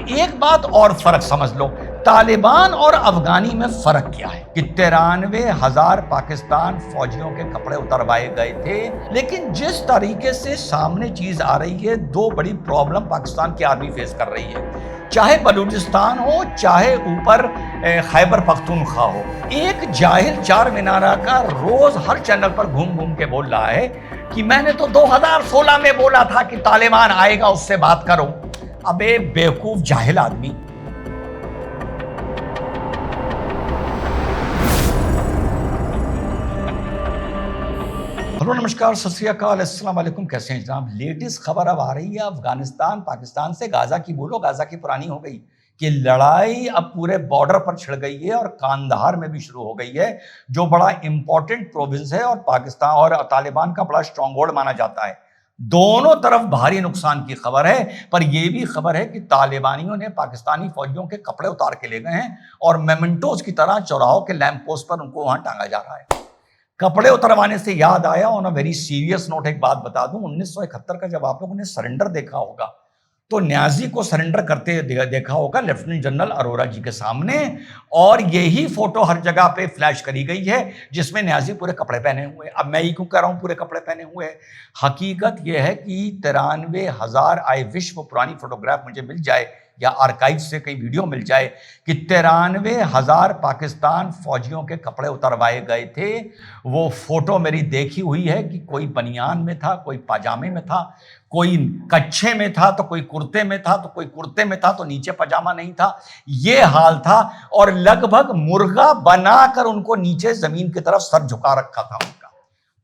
एक बात और फर्क समझ लो, तालिबान और अफगानी में फर्क क्या है कि 93,000 पाकिस्तान फौजियों के कपड़े उतरवाए गए थे। लेकिन जिस तरीके से सामने चीज आ रही है, दो बड़ी प्रॉब्लम पाकिस्तान की आर्मी फेस कर रही है, चाहे बलूचिस्तान हो चाहे ऊपर खैबर पख्तूनख्वा हो। एक जाहिल चार मीनारा का रोज हर चैनल पर घूम घूम के बोल रहा है कि मैंने तो 2016 में बोला था कि तालिबान आएगा, उससे बात करो। अबे बेवकूफ जाहिल आदमी, हेलो नमस्कार सत श्री अकाल अस्सलाम वालेकुम, कैसे हैं जनाब। लेटेस्ट खबर अब आ रही है अफगानिस्तान पाकिस्तान से। गाजा की बोलो, गाजा की पुरानी हो गई कि लड़ाई अब पूरे बॉर्डर पर छिड़ गई है और कांधार में भी शुरू हो गई है, जो बड़ा इंपॉर्टेंट प्रोविंस है और पाकिस्तान और तालिबान का बड़ा स्ट्रॉन्ग होल्ड माना जाता है। दोनों तरफ भारी नुकसान की खबर है, पर यह भी खबर है कि तालिबानियों ने पाकिस्तानी फौजियों के कपड़े उतार के ले गए हैं और मेमेंटोज की तरह चौराहों के लैंप पोस्ट पर उनको वहां टांगा जा रहा है। कपड़े उतरवाने से याद आया, on a very serious note एक बात बता दूं, 1971 का जब आप लोगों ने सरेंडर देखा होगा तो न्याजी को सरेंडर करते देखा होगा लेफ्टिनेंट जनरल अरोरा जी के सामने, और यही फोटो हर जगह पे फ्लैश करी गई है जिसमें न्याजी पूरे कपड़े पहने हुए। अब मैं ही क्यों कह रहा हूं पूरे कपड़े पहने हुए, हकीकत यह है कि 93,000 आई विश वो पुरानी फोटोग्राफ मुझे मिल जाए या आर्काइव से कहीं वीडियो मिल जाए कि 93,000 पाकिस्तान फौजियों के कपड़े उतरवाए गए थे। वो फोटो मेरी देखी हुई है कि कोई बनियान में था, कोई पाजामे में था, कोई कच्छे में था, तो कोई कुर्ते में था, तो कोई कुर्ते में था तो नीचे पजामा नहीं था। ये हाल था और लगभग मुर्गा बनाकर उनको नीचे जमीन की तरफ सर झुका रखा था उनका।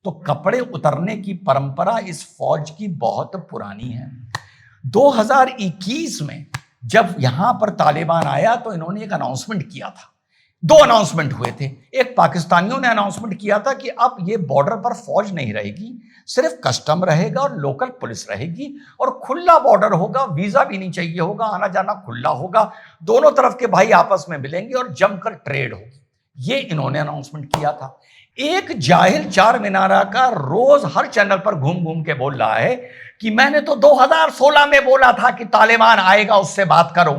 तो कपड़े उतरने की परंपरा इस फौज की बहुत पुरानी है। 2021 में जब यहां पर तालिबान आया तो इन्होंने एक अनाउंसमेंट किया था। दो अनाउंसमेंट हुए थे। एक पाकिस्तानियों ने अनाउंसमेंट किया था कि अब ये बॉर्डर पर फौज नहीं रहेगी, सिर्फ कस्टम रहेगा और लोकल पुलिस रहेगी और खुला बॉर्डर होगा, वीजा भी नहीं चाहिए होगा, आना जाना खुला होगा, दोनों तरफ के भाई आपस में मिलेंगे और जमकर ट्रेड होगी। ये इन्होंने अनाउंसमेंट किया था। एक जाहिल चार मीनारा का रोज हर चैनल पर घूम घूम के बोल रहा है कि मैंने तो 2016 में बोला था कि तालिबान आएगा, उससे बात करो।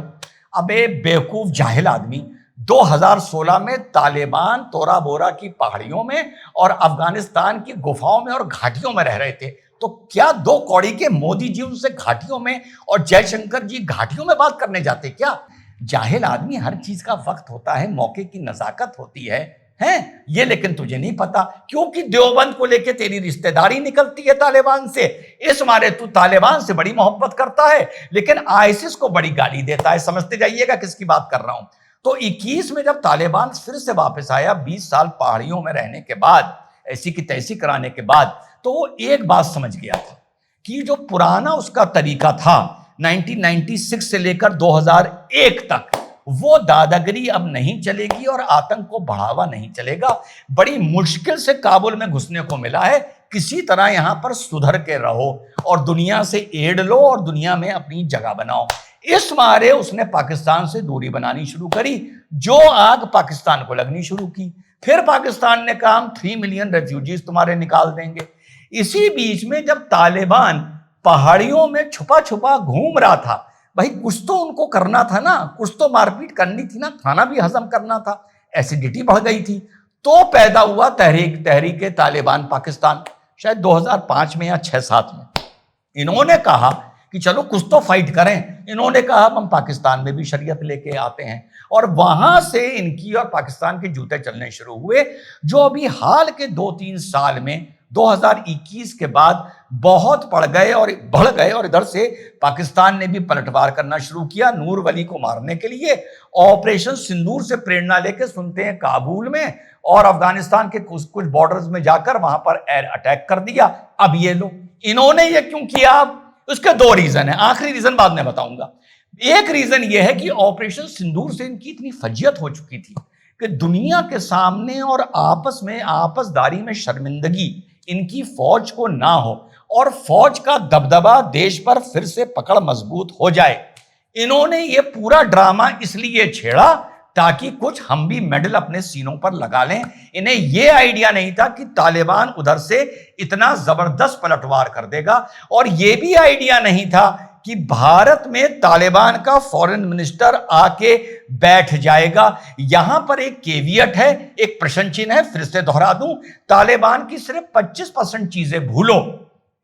अबे बेवकूफ जाहिल आदमी, 2016 में तालिबान तोरा बोरा की पहाड़ियों में और अफगानिस्तान की गुफाओं में और घाटियों में रह रहे थे। तो क्या दो कौड़ी के मोदी जी उनसे घाटियों में और जयशंकर जी घाटियों में बात करने जाते क्या? जाहिल आदमी, हर चीज का वक्त होता है, मौके की नजाकत होती है ये लेकिन तुझे नहीं पता, क्योंकि देवबंद को लेके तेरी रिश्तेदारी निकलती है तालिबान से, इस मारे तू तालिबान से बड़ी मोहब्बत करता है लेकिन आईसिस को बड़ी गाली देता है। समझते जाइएगा किसकी बात कर रहा हूं। तो 21 में जब तालिबान फिर से वापस आया, 20 साल पहाड़ियों में रहने के बाद, ऐसी की तैसी कराने के बाद, तो वो एक बात समझ गया था कि जो पुराना उसका तरीका था 1996 से लेकर 2001 तक, वो दादागिरी अब नहीं चलेगी और आतंक को बढ़ावा नहीं चलेगा। बड़ी मुश्किल से काबुल में घुसने को मिला है, किसी तरह यहां पर सुधर के रहो और दुनिया से एड लो और दुनिया में अपनी जगह बनाओ। इस मारे उसने पाकिस्तान से दूरी बनानी शुरू करी। जो आग पाकिस्तान को लगनी शुरू की, फिर पाकिस्तान ने कहा हम 3 मिलियन रेफ्यूजीज तुम्हारे निकाल देंगे। इसी बीच में जब तालिबान पहाड़ियों में छुपा छुपा घूम रहा था, भाई कुछ तो उनको करना था ना, कुछ तो मारपीट करनी थी ना, खाना भी हजम करना था, एसिडिटी बढ़ गई थी, तो पैदा हुआ तहरीक तालिबान पाकिस्तान, शायद 2005 में या 6-7 में। इन्होंने कहा कि चलो कुछ तो फाइट करें। इन्होंने कहा हम पाकिस्तान में भी शरीयत लेके आते हैं, और वहां से इनकी और पाकिस्तान के जूते चलने शुरू हुए, जो अभी हाल के 2-3 साल में 2021 के बाद बहुत बढ़ गए और इधर से पाकिस्तान ने भी पलटवार करना शुरू किया नूर वली को मारने के लिए। ऑपरेशन सिंदूर से प्रेरणा लेकर सुनते हैं काबुल में और अफगानिस्तान के कुछ बॉर्डर्स में जाकर वहां पर एयर अटैक कर दिया। अब ये लो, इन्होंने ये क्यों किया? उसके 2 रीजन है, आखिरी रीजन बाद में बताऊंगा। एक रीजन ये है कि ऑपरेशन सिंदूर से इनकी इतनी फजियत हो चुकी थी कि दुनिया के सामने और आपस में आपसदारी में शर्मिंदगी इनकी फौज को ना हो और फौज का दबदबा देश पर फिर से पकड़ मजबूत हो जाए। इन्होंने ये पूरा ड्रामा इसलिए छेड़ा ताकि कुछ हम भी मेडल अपने सीनों पर लगा लें। इन्हें यह आइडिया नहीं था कि तालिबान उधर से इतना जबरदस्त पलटवार कर देगा, और यह भी आइडिया नहीं था कि भारत में तालिबान का फॉरेन मिनिस्टर आके बैठ जाएगा। यहां पर एक केवियट है, एक प्रश्न चिन्ह है, फिर से दोहरा दूं, तालिबान की सिर्फ 25% चीजें भूलो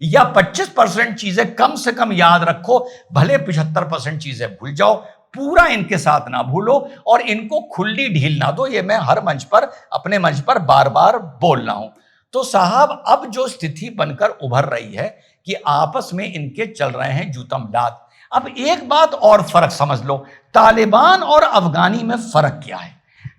या 25% चीजें कम से कम याद रखो, भले 75% चीजें भूल जाओ, पूरा इनके साथ ना भूलो और इनको खुली ढील ना दो। ये मैं हर मंच पर, अपने मंच पर बार बार बोल रहा हूं। तो साहब, अब जो स्थिति बनकर उभर रही है कि आपस में इनके चल रहे हैं जूतम लात। अब एक बात और फर्क समझ लो, तालिबान और अफगानी में फर्क क्या है।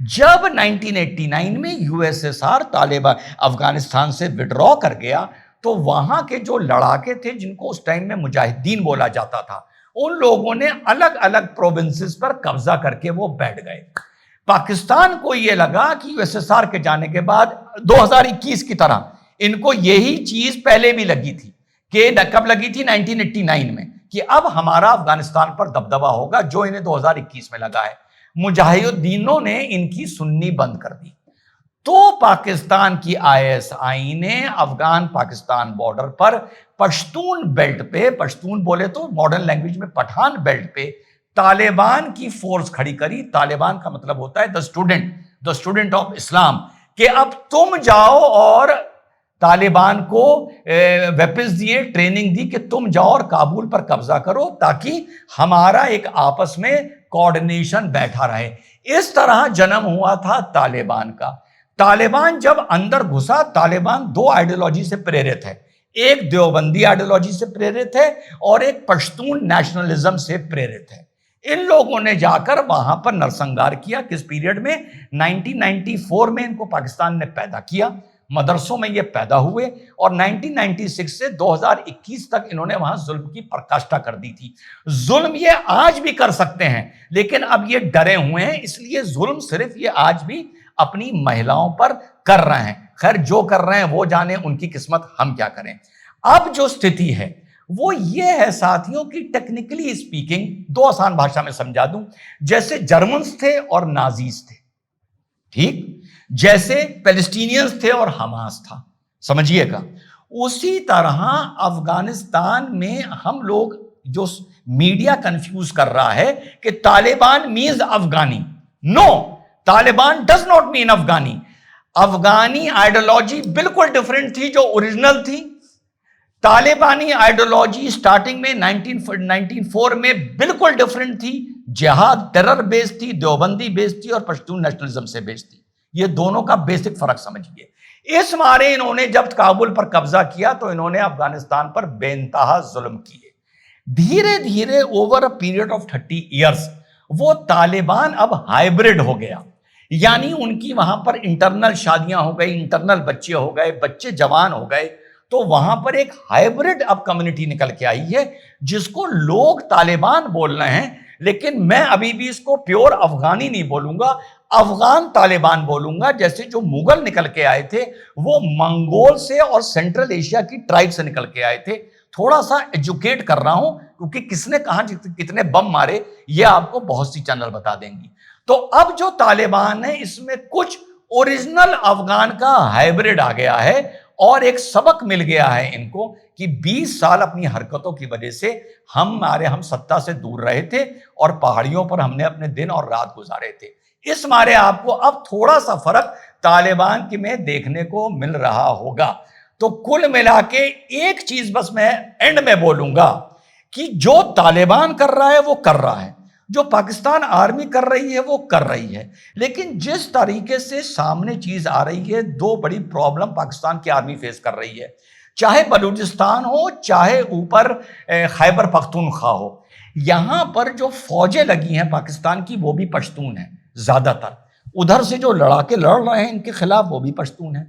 जब 1989 में यूएसएसआर तालिबान अफगानिस्तान से विड्रॉ कर गया तो वहां के जो लड़ाके थे, जिनको उस टाइम में मुजाहिदीन बोला जाता था, उन लोगों ने अलग अलग प्रोविंसेस पर कब्जा करके वो बैठ गए। पाकिस्तान को यह लगा कि यूएसएसआर के जाने के बाद 2021 की तरह इनको यही चीज पहले भी लगी थी कि कब लगी थी, 1989 में, कि अब हमारा अफगानिस्तान पर दबदबा होगा, जो इन्हें 2021 में लगा है। मुजाहिदीनों ने इनकी सुन्नी बंद कर दी। तो पाकिस्तान की आईएसआई ने अफगान पाकिस्तान बॉर्डर पर पश्तून बेल्ट पे, पश्तून बोले तो मॉडर्न लैंग्वेज में पठान बेल्ट पे, तालिबान की फोर्स खड़ी करी। तालिबान का मतलब होता है द स्टूडेंट ऑफ इस्लाम, कि अब तुम जाओ और तालिबान को वेपन्स दिए, ट्रेनिंग दी कि तुम जाओ और काबुल पर कब्जा करो, ताकि हमारा एक आपस में कोऑर्डिनेशन बैठा रहे। इस तरह जन्म हुआ था तालिबान का। तालिबान जब अंदर घुसा, तालिबान दो आइडियोलॉजी से प्रेरित है, एक देवबंदी आइडियोलॉजी से प्रेरित है और एक पश्तून नेशनलिज्म से प्रेरित है। इन लोगों ने जाकर वहां पर नरसंहार किया। किस पीरियड में? 1994 में इनको पाकिस्तान ने पैदा किया, मदरसों में ये पैदा हुए और 1996 से 2021 तक इन्होंने वहां जुल्म की पराकाष्ठा कर दी थी। जुल्म ये आज भी कर सकते हैं, लेकिन अब ये डरे हुए हैं, इसलिए जुल्म सिर्फ ये आज भी अपनी महिलाओं पर कर रहे हैं। खैर, जो कर रहे हैं वो जाने, उनकी किस्मत, हम क्या करें। अब जो स्थिति है वो ये है साथियों कि टेक्निकली स्पीकिंग, दो आसान भाषा में समझा दूं, जैसे जर्मन्स थे और नाजीज थे, ठीक, जैसे पैलेस्टीनियंस थे और हमास था, समझिएगा। उसी तरह अफगानिस्तान में हम लोग, जो मीडिया कंफ्यूज कर रहा है कि Taliban means Afghani. No, Taliban does not mean Afghani. Afghani ideology बिल्कुल डिफरेंट थी जो ओरिजिनल थी। तालिबानी आइडियोलॉजी स्टार्टिंग में 1994 में बिल्कुल डिफरेंट थी, जिहाद टेरर बेस्ड थी, देवबंदी बेस्ड थी और पश्तून नेशनलिज्म से बेस्ड थी। ये दोनों का बेसिक फर्क समझिए। इस मारे इन्होंने जब काबुल पर कब्जा किया तो इन्होंने अफगानिस्तान पर बेइंतहा जुल्म किए। धीरे धीरे over a period of 30 years वो तालिबान अब हाइब्रिड हो गया, यानी उनकी वहां पर इंटरनल शादियां हो गई, इंटरनल बच्चे हो गए, बच्चे जवान हो गए। तो वहां पर एक हाइब्रिड अब कम्युनिटी निकल के आई है, जिसको लोग तालिबान बोल रहे हैं, लेकिन मैं अभी भी इसको प्योर अफगानी नहीं बोलूंगा, अफगान तालिबान बोलूंगा। जैसे जो मुगल निकल के आए थे वो मंगोल से और सेंट्रल एशिया की ट्राइब से निकल के आए थे। थोड़ा सा एजुकेट कर रहा हूं क्योंकि किसने कहां कितने बम मारे ये आपको बहुत सी चैनल बता देंगी। तो अब जो तालिबान है इसमें कुछ ओरिजिनल अफगान का हाइब्रिड आ गया है और एक सबक मिल गया है इनको कि 20 साल अपनी हरकतों की वजह से हम सत्ता से दूर रहे थे और पहाड़ियों पर हमने अपने दिन और रात गुजारे थे। इस मारे आपको अब थोड़ा सा फर्क तालिबान की में देखने को मिल रहा होगा। तो कुल मिला के एक चीज बस मैं एंड में बोलूंगा कि जो तालिबान कर रहा है वो कर रहा है, जो पाकिस्तान आर्मी कर रही है वो कर रही है, लेकिन जिस तरीके से सामने चीज आ रही है, दो बड़ी प्रॉब्लम पाकिस्तान की आर्मी फेस कर रही है, चाहे बलूचिस्तान हो चाहे ऊपर खैबर पख्तूनख्वा हो। यहां पर जो फौजें लगी हैं पाकिस्तान की वो भी पश्तून है ज्यादातर, उधर से जो लड़ाके लड़ रहे हैं इनके खिलाफ वो भी पश्तून है।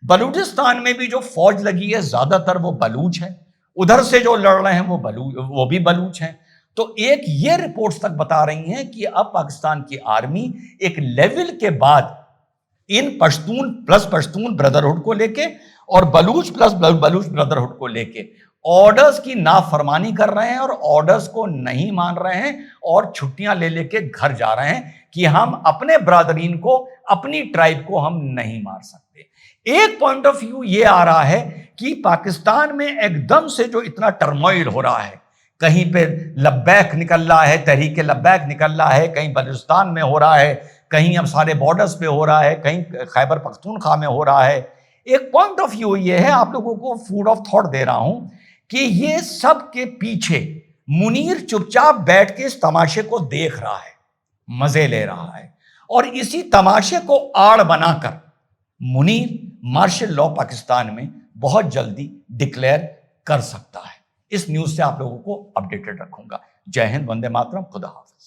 बलूचिस्तान में भी जो फौज लगी है ज्यादातर वो बलूच है, उधर से जो लड़ रहे हैं वो भी बलूच हैं। तो एक ये रिपोर्ट्स तक बता रही हैं कि अब पाकिस्तान की आर्मी एक लेवल के बाद इन पश्तून प्लस पश्तून ब्रदरहुड को लेके और बलूच प्लस बलूच ब्रदरहुड को लेके ऑर्डर्स की नाफरमानी कर रहे हैं और ऑर्डर्स को नहीं मान रहे हैं और छुट्टियां ले लेके घर जा रहे हैं कि हम अपने ब्रादरीन को, अपनी ट्राइब को हम नहीं मार सकते। एक पॉइंट ऑफ व्यू ये आ रहा है कि पाकिस्तान में एकदम से जो इतना टर्मोइल हो रहा है कहीं पे लब्बैक निकल रहा है, तहरीक लब्बैक निकल रहा है, कहीं बलूचिस्तान में हो रहा है, कहीं अब सारे बॉर्डर्स पे हो रहा है, कहीं खैबर पख्तूनख्वा में हो रहा है। एक पॉइंट ऑफ व्यू ये है, आप लोगों को फूड ऑफ थॉट दे रहा हूं कि ये सब के पीछे मुनीर चुपचाप बैठ के इस तमाशे को देख रहा है, मजे ले रहा है, और इसी तमाशे को आड़ बनाकर मुनीर मार्शल लॉ पाकिस्तान में बहुत जल्दी डिक्लेयर कर सकता है। इस न्यूज से आप लोगों को अपडेटेड रखूंगा। जय हिंद, वंदे मातरम, खुदा हाफिज।